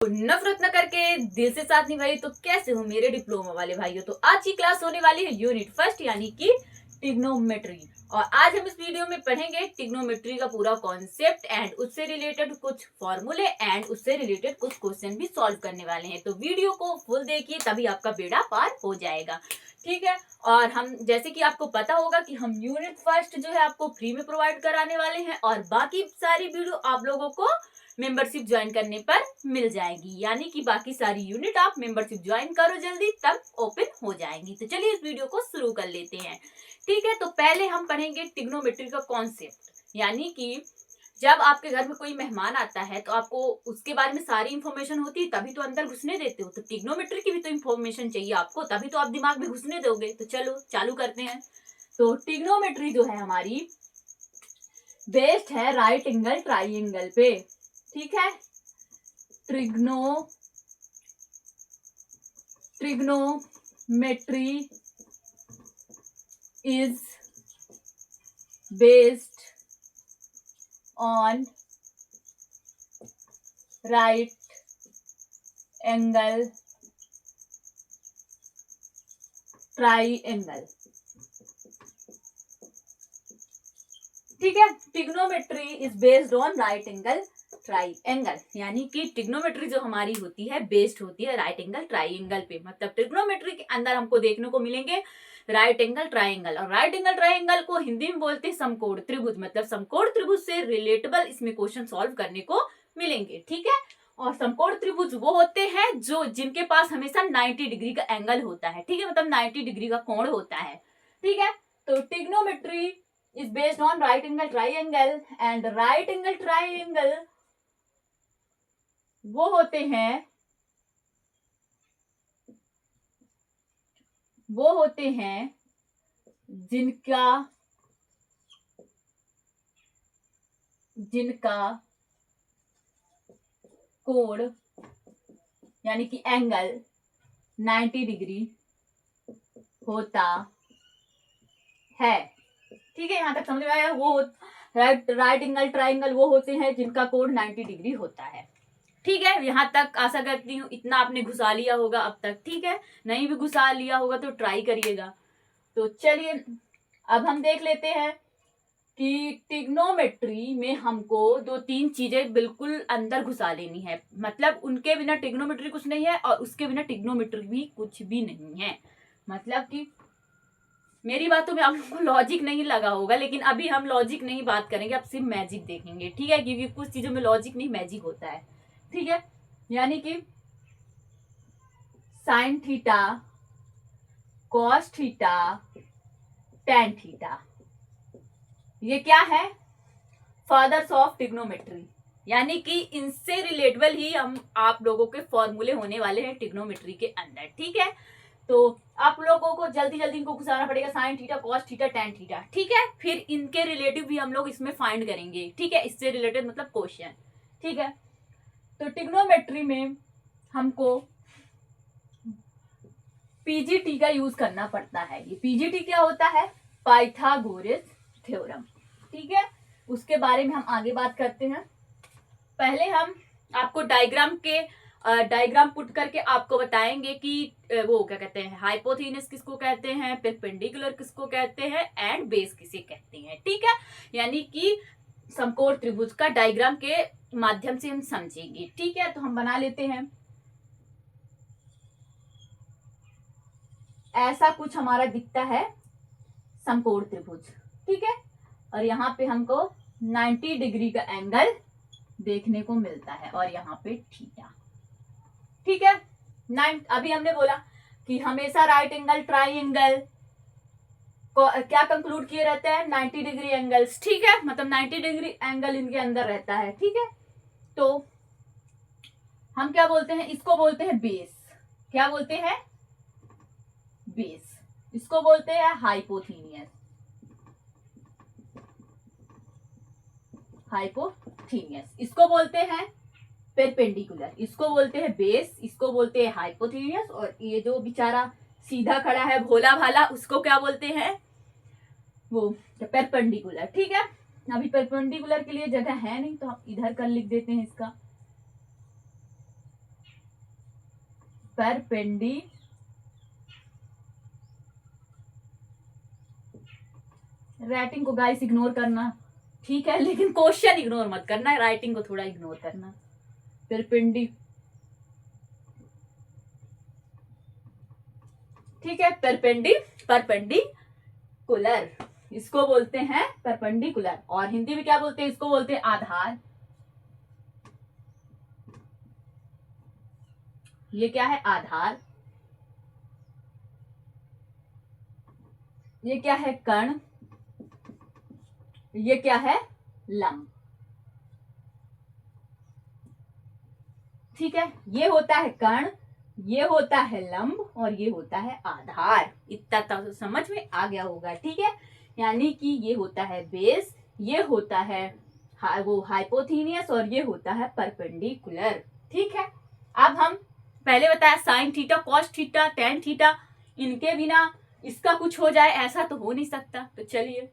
नफरत न करके दिल से साथ निभाई। तो कैसे हो मेरे डिप्लोमा वाले भाइयों। तो आज की क्लास होने वाली है यूनिट फर्स्ट यानी कि ट्रिग्नोमेट्री। और आज हम इस वीडियो में पढ़ेंगे ट्रिग्नोमेट्री का पूरा कॉन्सेप्ट एंड उससे रिलेटेड कुछ फॉर्मूले एंड उससे रिलेटेड कुछ क्वेश्चन भी सॉल्व करने वाले हैं। तो वीडियो को फुल देखिए तभी आपका बेड़ा पार हो जाएगा। ठीक है। और हम जैसे कि आपको पता होगा कि हम यूनिट फर्स्ट जो है आपको फ्री में प्रोवाइड कराने वाले हैं और बाकी सारी वीडियो आप लोगों को मेंबरशिप ज्वाइन करने पर मिल जाएगी। यानी कि बाकी सारी यूनिट आप मेंबरशिप ज्वाइन करो जल्दी तब ओपन हो जाएंगी। तो चलिए इस वीडियो को शुरू कर लेते हैं। ठीक है। तो पहले हम पढ़ेंगे ट्रिग्नोमेट्री का कॉन्सेप्ट। यानी कि जब आपके घर में कोई मेहमान आता है तो आपको उसके बारे में सारी इंफॉर्मेशन होती है तभी तो अंदर घुसने देते हो। तो ट्रिग्नोमेट्री की भी तो इंफॉर्मेशन चाहिए आपको तभी तो आप दिमाग में घुसने दोगे। तो चलो चालू करते हैं। तो ट्रिग्नोमेट्री जो है हमारी बेस्ड है राइट एंगल ट्राइंगल पे। ठीक है। Trigonometry is based on right angle triangle. ठीक है। Trigonometry is based on right angle triangle. यानी कि ट्रिग्नोमेट्री जो हमारी होती है बेस्ड होती है राइट एंगल ट्राइंगल पे। मतलब ट्रिग्नोमेट्री के अंदर हमको देखने को मिलेंगे राइट एंगल ट्राइंगल। और राइट एंगल ट्राइंगल को हिंदी में बोलते हैं समकोण त्रिभुज। मतलब समकोण त्रिभुज से रिलेटेबल इसमें क्वेश्चन सॉल्व करने को मिलेंगे। ठीक है। और समकोण त्रिभुज वो होते हैं जो जिनके पास हमेशा 90 डिग्री का एंगल होता है। ठीक है। मतलब 90 डिग्री का कोण होता है। ठीक है। तो trigonometry is based on right angle triangle and right angle triangle वो होते हैं जिनका कोण यानी कि एंगल 90 डिग्री होता है। ठीक है। यहां तक समझ में आया। वो राइट एंगल ट्राइंगल वो होते हैं जिनका कोण 90 डिग्री होता है। ठीक है। यहां तक आशा करती हूँ इतना आपने घुसा लिया होगा अब तक। ठीक है। नहीं भी घुसा लिया होगा तो ट्राई करिएगा। तो चलिए अब हम देख लेते हैं कि ट्रिग्नोमेट्री में हमको 2-3 चीजें बिल्कुल अंदर घुसा लेनी है। मतलब उनके बिना ट्रिग्नोमेट्री कुछ नहीं है और उसके बिना ट्रिग्नोमेट्री भी कुछ भी नहीं है। मतलब कि मेरी बातों में आप लोगों को लॉजिक नहीं लगा होगा लेकिन अभी हम लॉजिक नहीं बात करेंगे। अब सिर्फ मैजिक देखेंगे। ठीक है। क्योंकि कुछ चीजों में लॉजिक नहीं मैजिक होता है। ठीक है। यानी कि sine theta cos theta tan theta ये क्या है फादर्स ऑफ ट्रिग्नोमेट्री। यानी कि इनसे रिलेटेबल ही हम आप लोगों के फॉर्मूले होने वाले हैं ट्रिग्नोमेट्री के अंदर। ठीक है। तो आप लोगों को जल्दी जल्दी इनको घुसाना पड़ेगा sine theta cos theta tan theta. ठीक है। फिर इनके रिलेटिव भी हम लोग इसमें फाइंड करेंगे। ठीक है। इससे रिलेटेड मतलब क्वेश्चन। ठीक है। तो ट्रिग्नोमेट्री में हमको पीजीटी का यूज करना पड़ता है। ये पीजीटी क्या होता है पाइथागोरस थ्योरम। ठीक है। उसके बारे में हम आगे बात करते हैं। पहले हम आपको डायग्राम पुट करके आपको बताएंगे कि वो क्या कहते हैं हाइपोथेनस किसको कहते हैं परपेंडिकुलर किसको कहते हैं एंड बेस किसे कहते हैं। ठीक है। यानी कि समकोण त्रिभुज का डायग्राम के माध्यम से हम समझेंगे। ठीक है। तो हम बना लेते हैं। ऐसा कुछ हमारा दिखता है समकोण त्रिभुज। ठीक है। और यहाँ पे हमको 90 डिग्री का एंगल देखने को मिलता है और यहाँ पे थीटा। ठीक है। अभी हमने बोला कि हमेशा राइट एंगल ट्राइंगल को क्या कंक्लूड किए रहते हैं 90 डिग्री एंगल्स। ठीक है। मतलब 90 डिग्री एंगल इनके अंदर रहता है। ठीक है। तो हम क्या बोलते हैं इसको बोलते हैं बेस। क्या बोलते हैं बेस। इसको बोलते हैं हाइपोथेनियस। इसको बोलते हैं परपेंडिकुलर। इसको बोलते हैं बेस। इसको बोलते हैं हाइपोथेनियस। और ये जो बेचारा सीधा खड़ा है भोला भाला उसको क्या बोलते हैं वो परपेंडिकुलर। ठीक है। अभी परपेंडिकुलर के लिए जगह है नहीं तो हम इधर कर लिख देते हैं इसका परपेंडी राइटिंग को गाइस इग्नोर करना, ठीक है, लेकिन क्वेश्चन इग्नोर मत करना, राइटिंग को थोड़ा इग्नोर करना। परपेंडी, ठीक है, परपेंडिकुलर इसको बोलते हैं परपेंडिकुलर। और हिंदी में क्या बोलते हैं, इसको बोलते हैं आधार। ये क्या है, आधार। ये क्या है, कर्ण। ये क्या है, लंब। ठीक है, ये होता है कर्ण, ये होता है लंब और ये होता है आधार। इतना तो समझ में आ गया होगा, ठीक है। यानी कि ये होता है बेस, ये होता है वो हाइपोथेनियस और ये होता है परपेंडिकुलर। ठीक है, अब हम पहले बताया sine theta, cos theta, tan theta, इनके बिना इसका कुछ हो जाए ऐसा तो हो नहीं सकता। तो चलिए,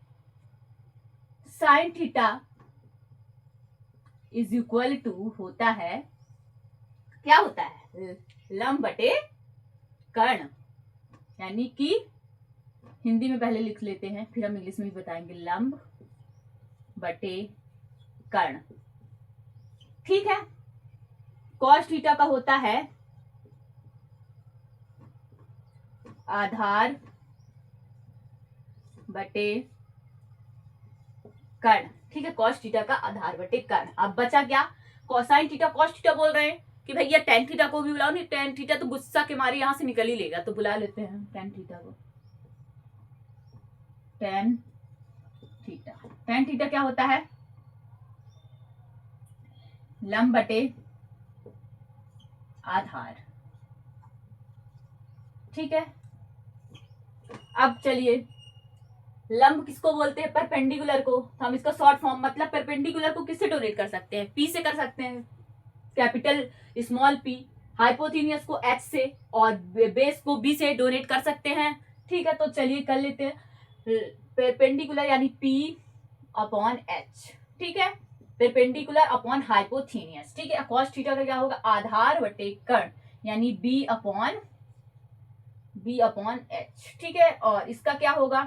sine theta is equal to होता है, क्या होता है, लंब बटे कर्ण। यानी कि हिंदी में पहले लिख लेते हैं, फिर हम इंग्लिश में भी बताएंगे, लंब बटे कर्ण। ठीक है, कॉस थीटा का होता है आधार बटे कर्ण। ठीक है, कॉस थीटा का आधार बटे कर्ण। अब बचा क्या, कोसाइन थीटा कॉस थीटा बोल रहे हैं कि भैया टेन थीटा को भी बुलाओ। नहीं, टेन थीटा तो गुस्सा के मारे यहां से निकल ही लेगा, तो बुला लेते हैं टेन थीटा को। टेन थीटा, टेन थीटा क्या होता है, लंब बटे आधार। ठीक है, अब चलिए, लंब किसको बोलते हैं, परपेंडिकुलर को। तो हम इसका शॉर्ट फॉर्म, मतलब परपेंडिकुलर को किससे डोनेट कर सकते हैं, पी से कर सकते हैं, कैपिटल स्मॉल पी। हाइपोथेनियस को एच से और बेस को बी से डोनेट कर सकते हैं। ठीक है, तो चलिए कर लेते हैं, परपेंडिकुलर यानी पी अपॉन एच। ठीक है, परपेंडिकुलर अपॉन हाइपोथेनियस। ठीक है, कॉस थीटा का क्या होगा, आधार बटे कर्ण, यानी बी अपॉन एच। ठीक है, और इसका क्या होगा,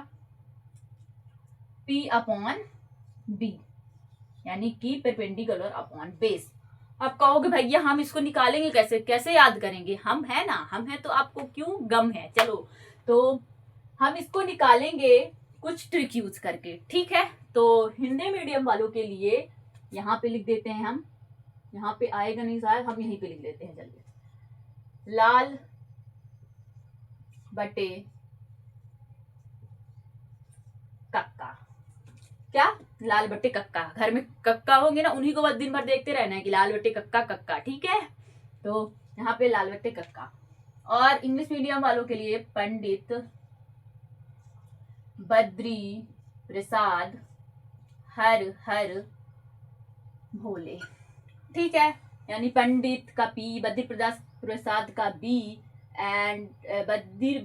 पी अपॉन बी, यानी कि परपेंडिकुलर अपॉन बेस। अब कहोगे भैया हम इसको निकालेंगे कैसे, कैसे याद करेंगे, हम है ना, हम है तो आपको क्यों गम है। चलो, तो हम इसको निकालेंगे कुछ ट्रिक यूज करके। ठीक है, तो हिंदी मीडियम वालों के लिए यहाँ पे लिख देते हैं हम, यहाँ पे आएगा नहीं शायद, हम यहीं पे लिख देते हैं। चलिए, लाल बटे कक्का। क्या, लाल बट्टे कक्का। घर में कक्का होंगे ना, उन्हीं को बस दिन भर देखते रहना है कि लाल बट्टे कक्का कक्का। ठीक है, तो यहाँ पे लाल बट्टे कक्का। और इंग्लिश मीडियम वालों के लिए पंडित बद्री प्रसाद हर हर भोले। ठीक है, यानी पंडित का पी, बद्री प्रसाद का बी एंड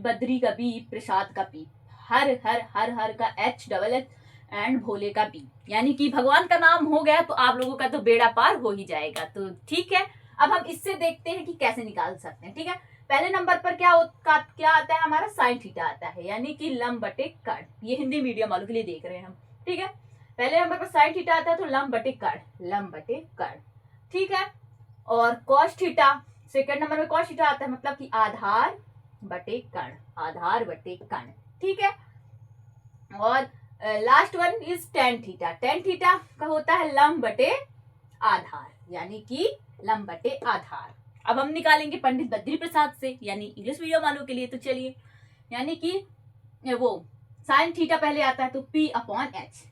बद्री का बी, प्रसाद का पी, हर हर हर हर का एच डबल एच एंड भोले का बी। यानी कि भगवान का नाम हो गया तो आप लोगों का तो बेड़ा पार हो ही जाएगा। तो ठीक है, अब हम इससे देखते हैं कि कैसे निकाल सकते हैं। ठीक है, पहले नंबर पर क्या आता है हमारा, साइन थीटा आता है, यानी कि लंब बटे कर्ण। ये हिंदी मीडियम वालों के लिए देख रहे हैं हम। ठीक है, पहले नंबर पर साइन थीटा आता है तो लंब बटे कर्ण। ठीक है, और कॉस थीटा सेकंड नंबर में कॉस थीटा आता है, मतलब कि आधार बटे कर्ण। ठीक है, और last one is tan theta. Tan theta का होता है लंब बटे आधार, यानी कि लंब बटे आधार। अब हम निकालेंगे पंडित बद्री प्रसाद से, यानी इंग्लिश मीडियम वालों के लिए। तो चलिए, यानी कि वो साइन थीटा पहले आता है तो पी अपॉन एच।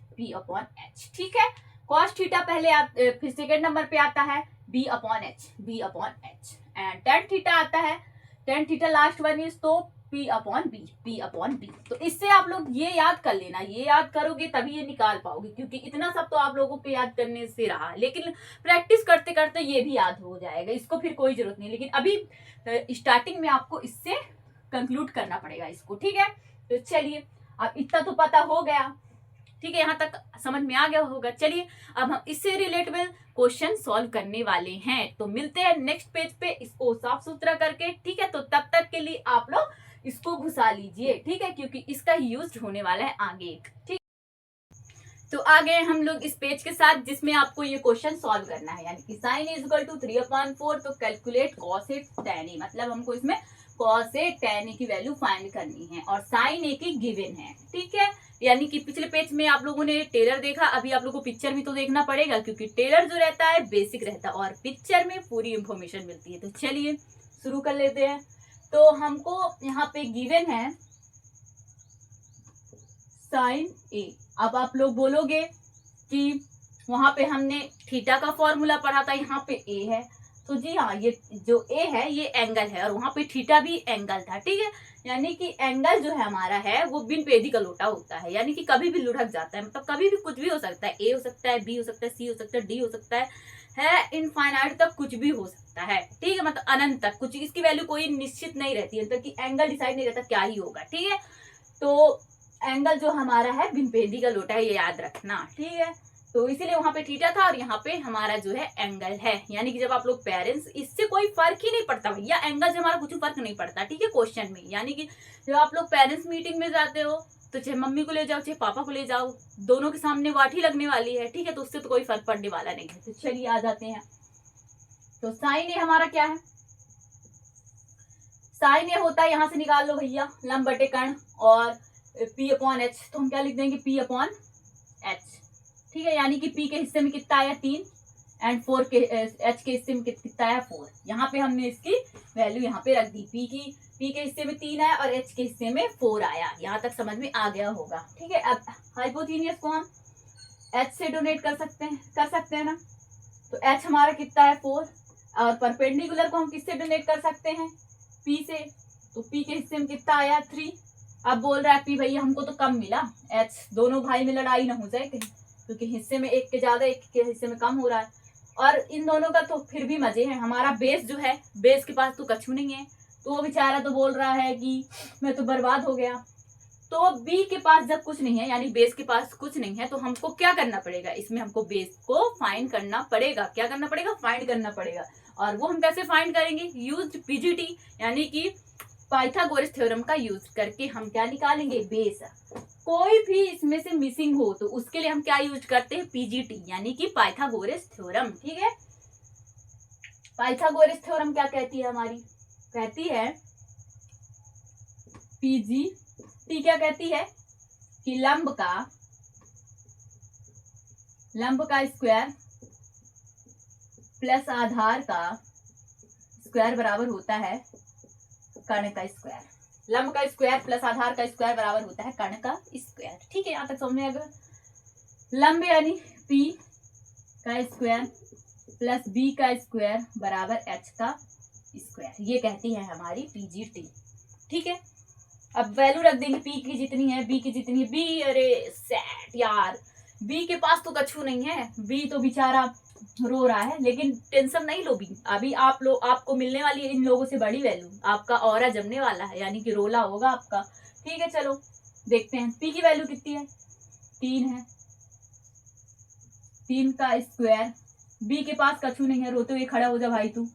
ठीक है, कॉस थीटा पहले फिर सेकेंड नंबर पे आता है B upon H and tan theta आता है, tan theta last one is तो पी अपॉन बी। तो इससे आप लोग ये याद कर लेना, ये याद करोगे तभी ये निकाल पाओगे, क्योंकि इतना सब तो आप लोगों को याद करने से रहा, लेकिन प्रैक्टिस करते करते ये भी याद हो जाएगा, इसको फिर कोई जरूरत नहीं। लेकिन अभी स्टार्टिंग में आपको इससे कंक्लूड करना पड़ेगा इसको। ठीक है, तो चलिए, अब इतना तो पता हो गया। ठीक है, यहाँ तक समझ में आ गया होगा। चलिए अब हम इससे रिलेटेबल क्वेश्चन सॉल्व करने वाले हैं, तो मिलते हैं नेक्स्ट पेज पे इसको साफ सुथरा करके। ठीक है, तो तब तक के लिए आप लोग इसको घुसा लीजिए, ठीक है, क्योंकि इसका यूज होने वाला है आगे। ठीक, तो आ गए हम लोग इस पेज के साथ जिसमें आपको ये क्वेश्चन सॉल्व करना है, यानी कि साइन इज इक्वल टू 3/4, तो कैलकुलेट कॉस ए tan ए, मतलब हमको इसमें कॉस ए tan ए की वैल्यू फाइंड करनी है और साइन ए की गिवन है। ठीक है, यानी कि पिछले पेज में आप लोगों ने टेलर देखा, अभी आप लोगों को पिक्चर भी तो देखना पड़ेगा, क्योंकि टेलर जो रहता है बेसिक रहता है और पिक्चर में पूरी इंफॉर्मेशन मिलती है। तो चलिए शुरू कर लेते हैं। तो हमको यहाँ पे गिवन है साइन ए। अब आप लोग बोलोगे कि वहां पे हमने थीटा का फॉर्मूला पढ़ा था, यहाँ पे ए है, तो जी हाँ, ये जो ए है ये एंगल है और वहां पे थीटा भी एंगल था। ठीक है, यानी कि एंगल जो है हमारा है वो बिन पेदी का लोटा होता है, यानी कि कभी भी लुढ़क जाता है, मतलब कभी भी कुछ भी हो सकता है, ए हो सकता है, बी हो सकता है, सी हो सकता है, डी हो सकता है इनफाइनाइट तक कुछ भी हो सकता है। ठीक है, मतलब अनंत तक कुछ, इसकी वैल्यू कोई निश्चित नहीं रहती है, मतलब कि एंगल डिसाइड नहीं रहता क्या ही होगा। ठीक है, तो एंगल जो हमारा है बिन पेदी का लोटा है, ये याद रखना। ठीक है, तो इसीलिए वहां पे थीटा था और यहाँ पे हमारा जो है एंगल है, यानी कि जब आप लोग पेरेंट्स, इससे कोई फर्क ही नहीं पड़ता भैया, एंगल से हमारा कुछ फर्क नहीं पड़ता। ठीक है, क्वेश्चन में, यानी कि जब आप लोग पेरेंट्स मीटिंग में जाते हो तो चाहे मम्मी को ले जाओ चाहे पापा को ले जाओ, दोनों के सामने वाठी लगने वाली है। ठीक है, तो उससे तो कोई फर्क पड़ने वाला नहीं है। तो चलिए आ जाते हैं। तो साइन ए हमारा क्या है, साइन ए होता है, यहां से निकाल लो भैया, लंब बटे कर्ण और P अपॉन एच, तो हम क्या लिख देंगे P अपॉन एच। ठीक है, यानी कि P के हिस्से में कितना आया 3 एंड 4 के H के हिस्से में कितना आया 4। यहाँ पे हमने इसकी वैल्यू यहाँ पे रख दी, P के हिस्से में 3 आया और H के हिस्से में 4 आया। यहाँ तक समझ में आ गया होगा। ठीक है, अब हाइपोथेनियस को हम H से डोनेट कर सकते हैं ना, तो H हमारा कितना है 4 और परपेंडिकुलर को हम किससे डोनेट कर सकते हैं P से, तो P के हिस्से में कितना आया 3। अब बोल रहा है P भैया हमको तो कम मिला, H दोनों भाई में लड़ाई ना हो जाए कहीं, क्योंकि हिस्से में एक के ज्यादा एक के हिस्से में कम हो रहा है, और इन दोनों का तो फिर भी मजे हैं। हमारा बेस जो है, बेस के पास तो कछु नहीं है, तो वो बेचारा तो बोल रहा है कि मैं तो बर्बाद हो गया। तो बी के पास जब कुछ नहीं है, यानी बेस के पास कुछ नहीं है, तो हमको क्या करना पड़ेगा, इसमें हमको बेस को फाइंड करना पड़ेगा। क्या करना पड़ेगा, फाइंड करना पड़ेगा। और वो हम कैसे फाइंड करेंगे, यूज पीजीटी, यानी कि पाइथागोरस थ्योरम का यूज करके हम क्या निकालेंगे, बेस। कोई भी इसमें से मिसिंग हो तो उसके लिए हम क्या यूज करते हैं, पीजीटी, यानी कि पाइथागोरस थ्योरम। ठीक है, पाइथागोरस थ्योरम क्या कहती है हमारी, कहती है पीजीटी क्या कहती है कि लंब का स्क्वायर प्लस आधार का स्क्वायर बराबर होता है कर्ण का स्क्वायर। लंब का स्क्वायर प्लस आधार का स्क्वायर बराबर होता है कर्ण का स्क्वायर। ठीक है, यहाँ तक समझ में आ गया। लंब यानी P का स्क्वायर प्लस B का स्क्वायर बराबर H का स्क्वायर, ये कहती है हमारी पीजीटी। ठीक है, अब वैल्यू रख देंगे, P की जितनी है B की जितनी है। B, अरे सैट यार, B के पास तो कछु नहीं है, B तो बेचारा रो रहा है, लेकिन टेंशन नहीं लो भी, अभी आपको मिलने वाली है इन लोगों से बड़ी वैल्यू, आपका ऑरा जमने वाला है, यानी कि रोला होगा आपका। ठीक है, चलो देखते हैं P की वैल्यू कितनी है, 3 है, 3 का स्क्वायर, B के पास कछु नहीं है, रोते हुए खड़ा हो जा भाई तू।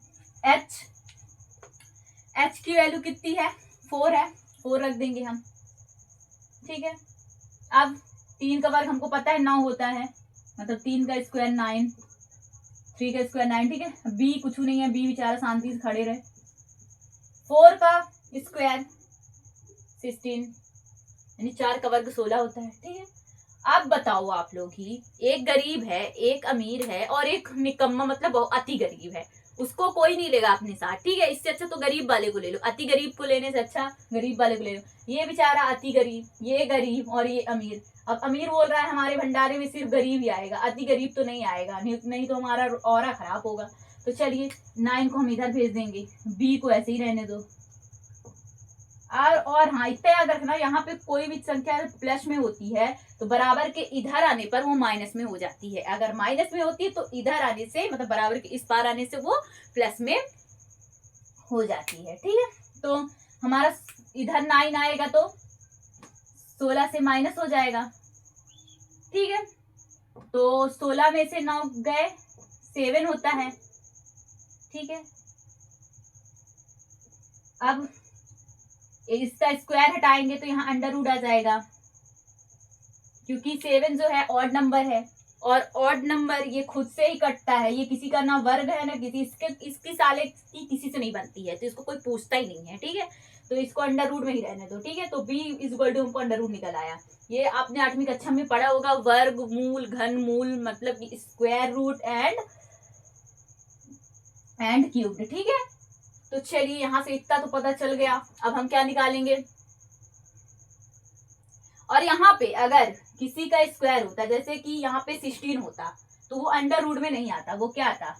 H की वैल्यू कितनी है, 4 है, 4 रख देंगे हम। ठीक है, अब 3 का वर्ग हमको पता है 9 होता है, मतलब 3 का स्क्वायर 9, 3 का स्क्वायर 9। ठीक है, B कुछ नहीं है, B बेचारा शांति से खड़े रहे। 4 का स्क्वायर 16, यानी 4 का वर्ग 16 होता है। ठीक है, अब बताओ आप लोग ही, एक गरीब है, एक अमीर है और एक निकम्मा, मतलब अति गरीब है, उसको कोई नहीं लेगा अपने साथ। ठीक है, इससे अच्छा तो गरीब वाले को ले लो, अति गरीब को लेने से अच्छा गरीब वाले को ले लो। ये बेचारा अति गरीब, ये गरीब और ये अमीर। अब अमीर बोल रहा है हमारे भंडारे में सिर्फ गरीब ही आएगा, अति गरीब तो नहीं आएगा, नहीं तो हमारा ऑरा खराब होगा। तो चलिए 9 को हम इधर भेज देंगे, B को ऐसे ही रहने दो। और हाँ, इतना याद रखना, यहाँ पे कोई भी संख्या प्लस में होती है तो बराबर के इधर आने पर वो माइनस में हो जाती है, अगर माइनस में होती है तो इधर आने से, मतलब बराबर के इस पार आने से वो प्लस में हो जाती है। ठीक है, तो हमारा इधर 9 आएगा तो 16 से माइनस हो जाएगा, ठीक है, तो 16 में से 9 गए, 7 होता है। ठीक है, अब इसका स्क्वायर हटाएंगे तो यहाँ अंडर रूट आ जाएगा, क्योंकि 7 जो है ऑड नंबर है, और ऑड नंबर ये खुद से ही कटता है, ये किसी का ना वर्ग है ना किसी, इसकी साले की किसी से नहीं बनती है, तो इसको कोई पूछता ही नहीं है। ठीक है, तो इसको अंडर रूट में ही रहने दो। ठीक है, तो b इक्वल टू हमको अंडर रूट निकल आया। ये आपने 8वीं कक्षा में पढ़ा होगा, वर्ग मूल घन मूल मतलब स्क्वायर रूट एंड क्यूब्ड। ठीक है, तो चलिए यहाँ से इतना तो पता चल गया। अब हम क्या निकालेंगे, और यहाँ पे अगर किसी का स्क्वायर होता, जैसे कि यहाँ पे 16 होता, तो वो अंडर रूट में नहीं आता, वो क्या आता,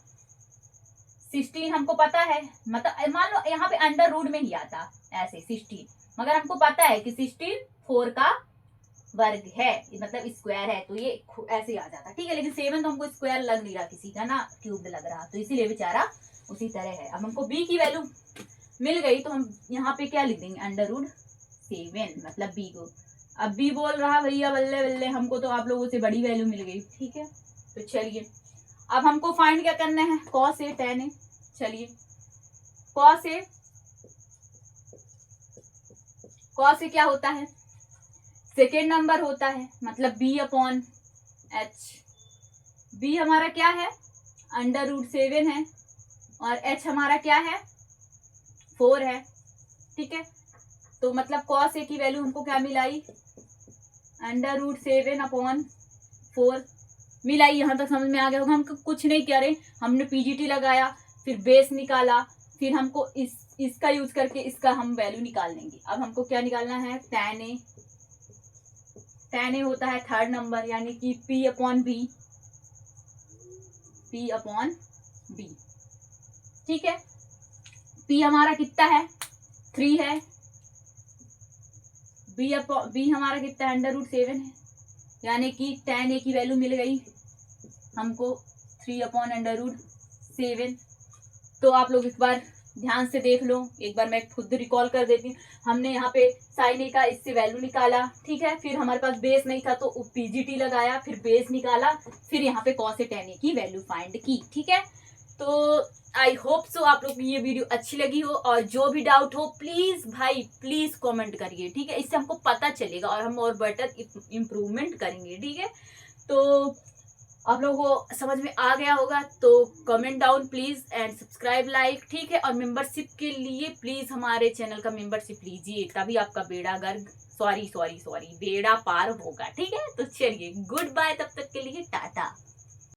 16 हमको पता है, मतलब मान लो यहाँ पे अंडर रूट में ही आता ऐसे 16, मगर हमको पता है कि 16 4 का वर्ग है, मतलब स्क्वायर है, तो ये ऐसे आ जाता। ठीक है, लेकिन 7 तो हमको स्क्वायर लग नहीं रहा किसी का ना, क्यूब लग रहा, तो इसीलिए बेचारा उसी तरह है। अब हमको b की वैल्यू मिल गई, तो हम यहाँ पे क्या लिख देंगे, अंडर रूट 7, मतलब b को। अब b बोल रहा भैया बल्ले बल्ले, हमको तो आप लोगों से बड़ी वैल्यू मिल गई। ठीक है, तो चलिए अब हमको फाइंड क्या करना है, cos a tan a। चलिए cos a क्या होता है, सेकेंड नंबर होता है, मतलब b/h। b हमारा क्या है, अंडर रूट 7 है, और h हमारा क्या है, 4 है। ठीक है, तो मतलब cos a की वैल्यू हमको क्या मिलाई, अंडर रूट 7/4 मिलाई। यहाँ तक समझ में आ गया होगा। हम कुछ नहीं करे, हमने पीजीटी लगाया, फिर बेस निकाला, फिर हमको इसका यूज करके इसका हम वैल्यू निकाल लेंगे। अब हमको क्या निकालना है, tan a होता है थर्ड नंबर, यानी कि p/b। ठीक है, p हमारा कितना है, 3 है, b हमारा कितना है, अंडर रूट 7 है, यानी कि tan a की वैल्यू मिल गई हमको 3/√7। तो आप लोग एक बार ध्यान से देख लो, एक बार मैं खुद रिकॉल कर देती हूँ। हमने यहाँ पे साइन ए का इससे वैल्यू निकाला, ठीक है, फिर हमारे पास बेस नहीं था तो पीजीटी लगाया, फिर बेस निकाला, फिर यहाँ पे cos a tan a की वैल्यू फाइंड की। ठीक है, तो आई होप सो आप लोग को ये वीडियो अच्छी लगी हो, और जो भी डाउट हो प्लीज भाई प्लीज कमेंट करिए। ठीक है, इससे हमको पता चलेगा और हम और बेटर इम्प्रूवमेंट करेंगे। ठीक है, तो आप लोगों को समझ में आ गया होगा, तो comment down please and subscribe like. ठीक है, और मेंबरशिप के लिए प्लीज हमारे चैनल का मेंबरशिप लीजिए, तभी आपका बेड़ा गर्ग सॉरी बेड़ा पार होगा। ठीक है, तो चलिए गुड बाय, तब तक के लिए टाटा।